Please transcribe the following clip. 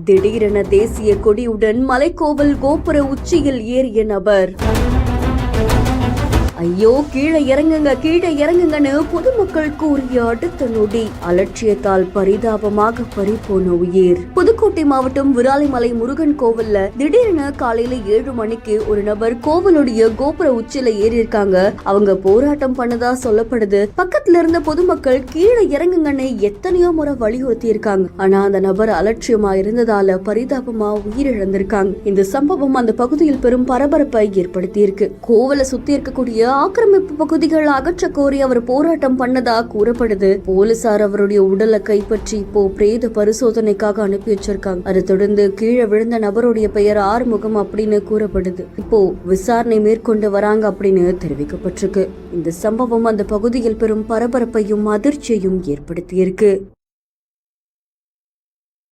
திடீரென தேசிய கொடியுடன் மலைக்கோவில் கோபுர உச்சியில் ஏறிய நபர். ஐயோ கீழே இறங்குங்கன்னு பொதுமக்கள் கூறிய அடுத்த நொடி அலட்சியத்தால் பரிதாபமாக பறிபோன உயிர். புதுக்கோட்டை மாவட்டம் விராலிமலை முருகன் கோவில்ல திடீரென காலையில 7 மணிக்கு ஒரு நபர் கோவிலுடைய கோபுர உச்சியில ஏறி இருக்காங்க. அவங்க போராட்டம் பண்ணதா சொல்லப்படுது. பக்கத்துல இருந்த பொதுமக்கள் கீழே இறங்குங்கன்னு எத்தனையோ முறை வலியுறுத்தி இருக்காங்க. ஆனா அந்த நபர் அலட்சியமா இருந்ததால பரிதாபமா உயிரிழந்திருக்காங்க. இந்த சம்பவம் அந்த பகுதியில் பெரும் பரபரப்பை ஏற்படுத்தி இருக்கு. கோவிலை சுத்தி இருக்கக்கூடிய ஆக்கிரமிப்பு பகுதிகள் அகற்ற கோரி அவர் போராட்டம் பண்ணதா கூறப்படுது. போலீசார் அவருடைய உடலை கைப்பற்றி இப்போ பிரேத பரிசோதனைக்காக அனுப்பி வச்சிருக்காங்க. அதை தொடர்ந்து கீழே விழுந்த நபருடைய பெயர் ஆறுமுகம் அப்படின்னு கூறப்படுது. இப்போ விசாரணை மேற்கொண்டு வராங்க அப்படின்னு தெரிவிக்கப்பட்டிருக்கு. இந்த சம்பவம் அந்த பகுதியில் பெரும் பரபரப்பையும் அதிர்ச்சியையும் ஏற்படுத்தியிருக்கு.